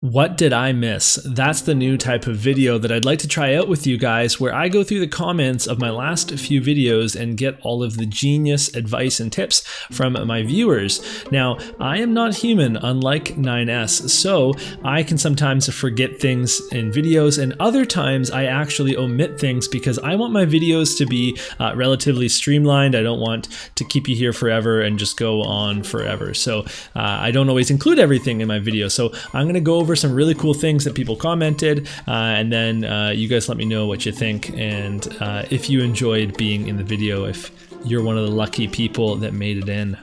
What did I miss? That's the new type of video that I'd like to try out with you guys, where I go through the comments of my last few videos and get all of the genius advice and tips from my viewers. Now, I am not human, unlike 9S, so I can sometimes forget things in videos, and other times I actually omit things because I want my videos to be relatively streamlined. I don't want to keep you here forever and just go on forever. So I don't always include everything in my video. So I'm going to go over some really cool things that people commented, and then you guys let me know what you think, and if you enjoyed being in the video, if you're one of the lucky people that made it in.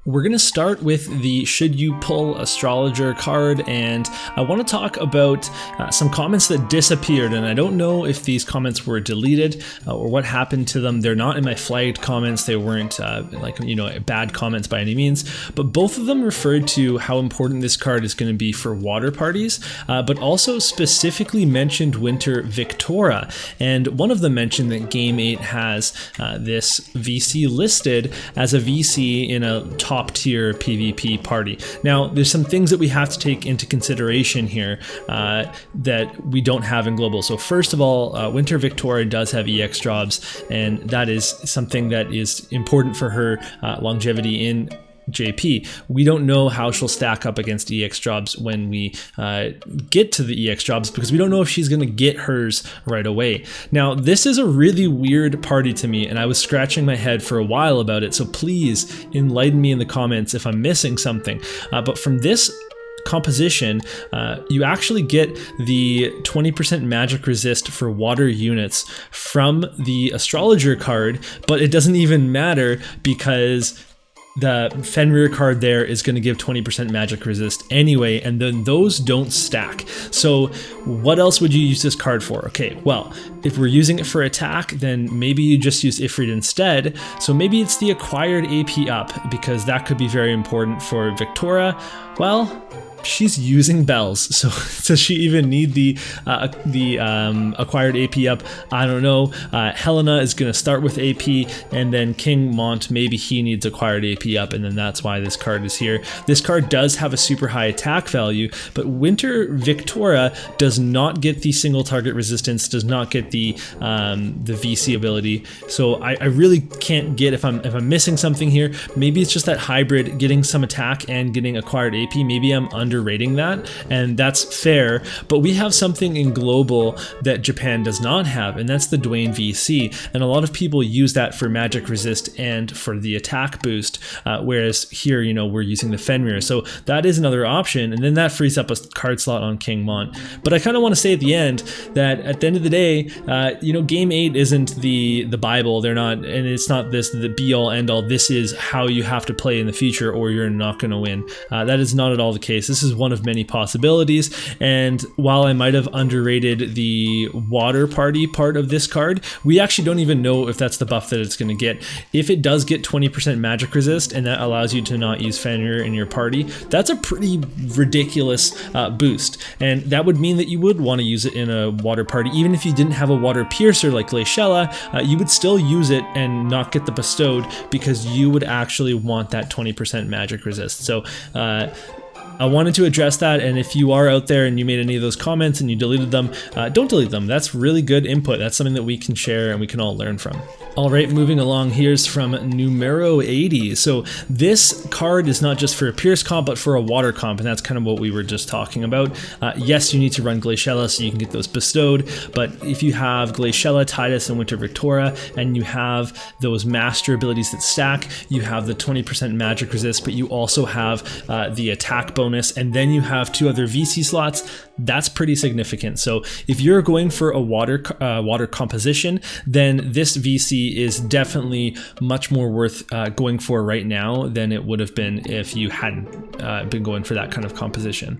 We're going to start with the should you pull astrologer card, and I want to talk about some comments that disappeared, and I don't know if these comments were deleted or what happened to them. They're not in my flagged comments. They weren't bad comments by any means, but both of them referred to how important this card is going to be for water parties, but also specifically mentioned WViktora, and one of them mentioned that Game 8 has this VC listed as a VC in a top tier PvP party. Now, there's some things that we have to take into consideration here that we don't have in global. So first of all, WViktora does have EX jobs, and that is something that is important for her longevity in JP. We don't know how she'll stack up against EX jobs when we get to the EX jobs, because we don't know if she's going to get hers right away. Now, this is a really weird party to me, and I was scratching my head for a while about it, so please enlighten me in the comments if I'm missing something. But from this composition, you actually get the 20% magic resist for water units from the astrologer card, but it doesn't even matter because the Fenrir card there is going to give 20% magic resist anyway, and then those don't stack. So what else would you use this card for? Okay, well, if we're using it for attack, then maybe you just use Ifrit instead. So maybe it's the acquired AP up, because that could be very important for Viktora. Well, she's using bells, so does she even need the acquired AP up? I don't know. Helena is going to start with AP, and then King Mont, maybe he needs acquired AP up, and then that's why this card is here. This card does have a super high attack value, but WViktora does not get the single target resistance, does not get the VC ability. So I really can't get if I'm missing something here. Maybe it's just that hybrid, getting some attack and getting acquired AP. Maybe I'm underrating that, and that's fair, but we have something in global that Japan does not have, and that's the Dwayne VC, and a lot of people use that for magic resist and for the attack boost, whereas here, you know, we're using the Fenrir, so that is another option, and then that frees up a card slot on King Mont. But I kind of want to say at the end that at the end of the day, you know, Game 8 isn't the Bible. They're not, and it's not this the be all end all. This is how you have to play in the future, or you're not going to win. That is not at all the case. This is one of many possibilities, and while I might have underrated the water party part of this card, we actually don't even know if that's the buff that it's going to get. If it does get 20% magic resist, and that allows you to not use Fenrir in your party, that's a pretty ridiculous boost, and that would mean that you would want to use it in a water party. Even if you didn't have a water piercer like Glaciella, you would still use it and not get the bestowed, because you would actually want that 20% magic resist. So I wanted to address that, and if you are out there and you made any of those comments and you deleted them, don't delete them. That's really good input. That's something that we can share and we can all learn from. All right, moving along, here's from Numero 80. So this card is not just for a Pierce comp, but for a water comp, and that's kind of what we were just talking about. Yes, you need to run Glaciella so you can get those bestowed, but if you have Glaciella, Tidus, and WViktora, and you have those master abilities that stack, you have the 20% magic resist, but you also have the attack bonus, and then you have 2 other VC slots. That's pretty significant. So if you're going for a water composition, then this VC is definitely much more worth going for right now than it would have been if you hadn't been going for that kind of composition.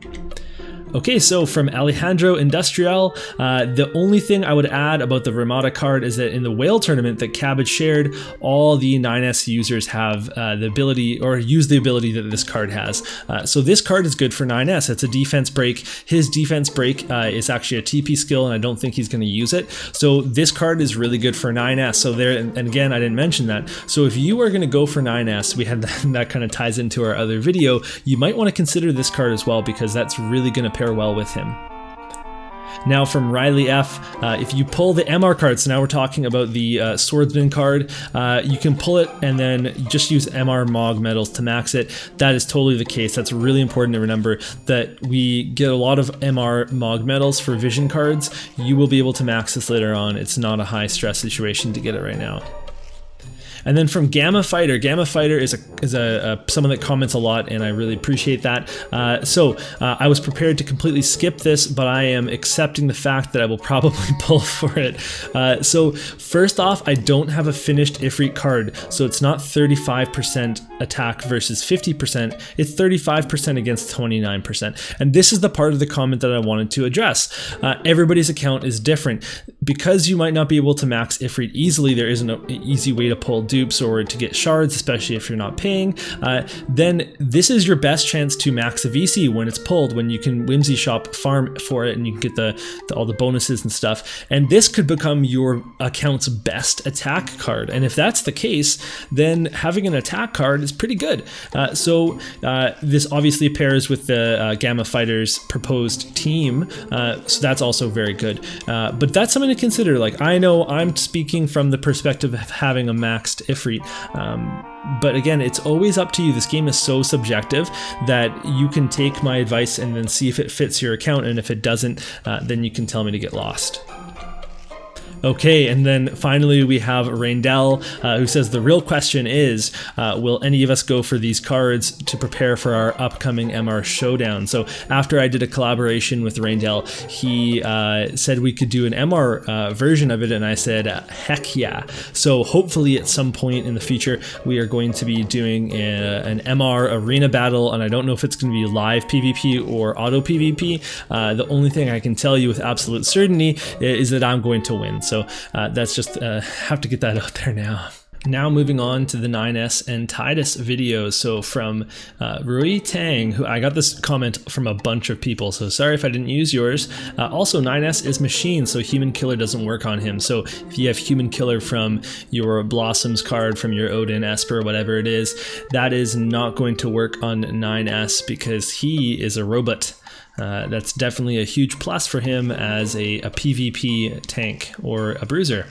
Okay, so from Alejandro Industrial, the only thing I would add about the Ramada card is that in the whale tournament that Cabbage shared, all the 9S users have the ability, or use the ability that this card has. So this card is good for 9S. It's a defense break. His defense break is actually a TP skill, and I don't think he's going to use it. So this card is really good for 9S. So there, and again, I didn't mention that. So if you are going to go for 9S, we had that kind of ties into our other video, you might want to consider this card as well, because that's really going to pair well with him. Now from Riley F, if you pull the MR card, so now we're talking about the Swordsman card, you can pull it and then just use MR Mog medals to max it. That is totally the case. That's really important to remember, that we get a lot of MR Mog medals for vision cards. You will be able to max this later on. It's not a high stress situation to get it right now. And then from Gamma Fighter is someone that comments a lot, and I really appreciate that. I was prepared to completely skip this, but I am accepting the fact that I will probably pull for it. So first off, I don't have a finished Ifrit card, so it's not 35% attack versus 50%, it's 35% against 29%. And this is the part of the comment that I wanted to address. Everybody's account is different. Because you might not be able to max Ifrit easily, there isn't an easy way to pull dupes or to get shards, especially if you're not paying, then this is your best chance to max a VC when it's pulled, when you can Whimsy Shop farm for it and you can get all the bonuses and stuff. And this could become your account's best attack card. And if that's the case, then having an attack card is pretty good. This obviously pairs with the Gamma Fighter's proposed team, so that's also very good. But that's something to consider. Like, I know I'm speaking from the perspective of having a maxed Ifrit, but again, it's always up to you. This game is so subjective that you can take my advice and then see if it fits your account, and if it doesn't, then you can tell me to get lost. Okay, and then finally we have Raindell, who says the real question is, will any of us go for these cards to prepare for our upcoming MR showdown? So after I did a collaboration with Raindell, he said we could do an MR version of it, and I said, heck yeah. So hopefully at some point in the future, we are going to be doing an MR arena battle, and I don't know if it's going to be live PvP or auto PvP. The only thing I can tell you with absolute certainty is that I'm going to win. So that's just, have to get that out there now. Now moving on to the 9S and Tidus videos. So from Rui Tang, who I got this comment from a bunch of people, so sorry if I didn't use yours. Also, 9S is machine, so Human Killer doesn't work on him. So if you have Human Killer from your Blossoms card, from your Odin, Esper, whatever it is, that is not going to work on 9S because he is a robot. That's definitely a huge plus for him as a PvP tank or a bruiser.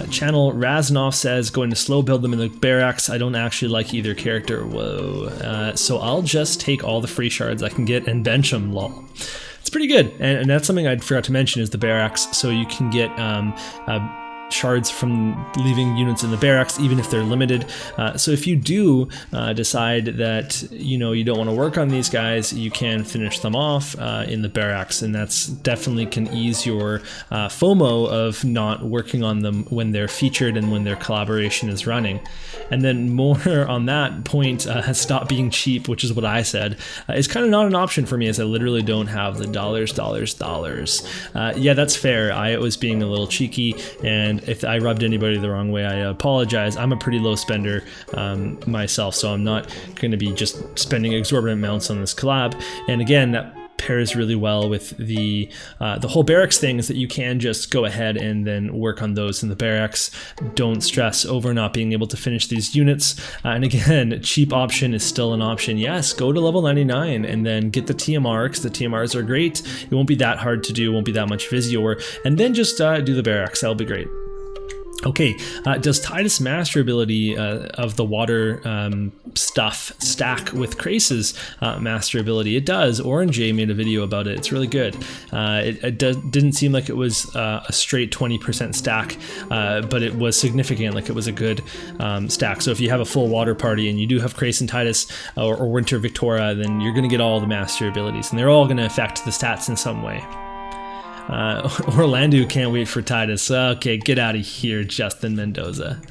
Channel Raznov says, going to slow build them in the barracks. I don't actually like either character. Whoa. So I'll just take all the free shards I can get and bench them, lol. It's pretty good. And that's something I forgot to mention is the barracks. So you can get shards from leaving units in the barracks, even if they're limited. So if you do decide that you don't want to work on these guys, you can finish them off in the barracks, and that's definitely can ease your FOMO of not working on them when they're featured and when their collaboration is running. And then more on that point, stop being cheap, which is what I said, is kind of not an option for me, as I literally don't have the dollars. Yeah, that's fair. I was being a little cheeky, and if I rubbed anybody the wrong way, I apologize. I'm a pretty low spender myself, so I'm not going to be just spending exorbitant amounts on this collab. And again, that pairs really well with the whole barracks thing, is that you can just go ahead and then work on those in the barracks. Don't stress over not being able to finish these units. And again, cheap option is still an option. Yes, go to level 99 and then get the TMR, because the TMRs are great. It won't be that hard to do, won't be that much Visior, and then just do the barracks. That'll be great. Okay, does Tidus master ability of the water stuff stack with Krace's master ability? It does. Orange made a video about it. It's really good. It didn't seem like it was a straight 20% stack, but it was significant, like it was a good stack. So if you have a full water party and you do have Krace and Tidus or Winter Victora, then you're going to get all the master abilities, and they're all going to affect the stats in some way. Orlando can't wait for Tidus. Okay, get out of here, Justin Mendoza.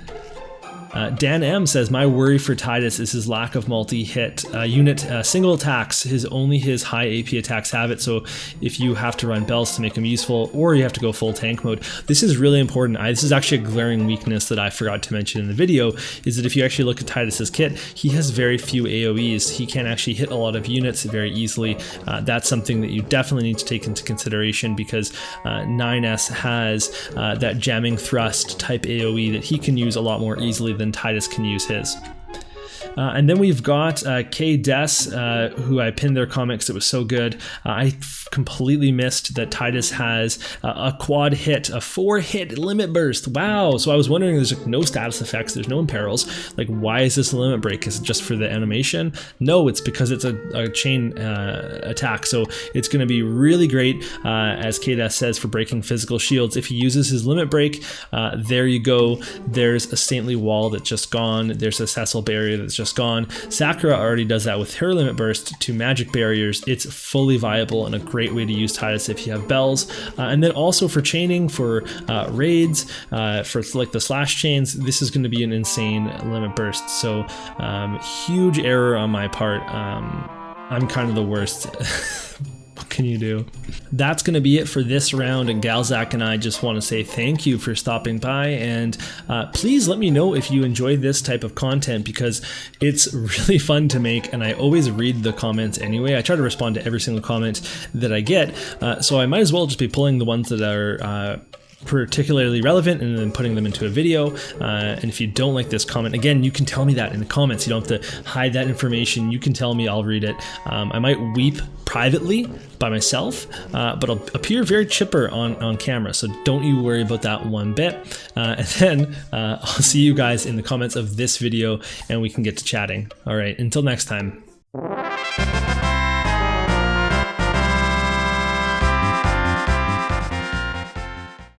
Dan M says, my worry for Tidus is his lack of multi-hit unit single attacks. Only his high AP attacks have it, so if you have to run bells to make him useful, or you have to go full tank mode. This is really important. This is actually a glaring weakness that I forgot to mention in the video, is that if you actually look at Tidus's kit, he has very few AoEs. He can actually hit a lot of units very easily. That's something that you definitely need to take into consideration, because 9S has that jamming thrust type AoE that he can use a lot more easily than Tidus can use his. And then we've got K-Des, who I pinned their comment because it was so good. I completely missed that Tidus has a quad hit, a 4-hit limit burst. Wow. So I was wondering, there's like no status effects, there's no imperils. Like, why is this a limit break? Is it just for the animation? No, it's because it's a chain attack. So it's going to be really great, as K-Des says, for breaking physical shields. If he uses his limit break, there you go. There's a Saintly Wall that's just gone. There's a Cecil Barrier that's just gone. Sakura already does that with her limit burst to magic barriers. It's fully viable and a great way to use Tidus if you have bells. And then also for chaining, for raids, for like the slash chains, this is going to be an insane limit burst. So huge error on my part. I'm kind of the worst. What can you do? That's going to be it for this round, and Galzak and I just want to say thank you for stopping by, and please let me know if you enjoy this type of content, because it's really fun to make, and I always read the comments anyway. I try to respond to every single comment that I get, so I might as well just be pulling the ones that are particularly relevant and then putting them into a video. And if you don't like this comment, again, you can tell me that in the comments. You don't have to hide that information. You can tell me, I'll read it. I might weep privately by myself, but I'll appear very chipper on camera, so don't you worry about that one bit. And then I'll see you guys in the comments of this video, and we can get to chatting. All right, until next time.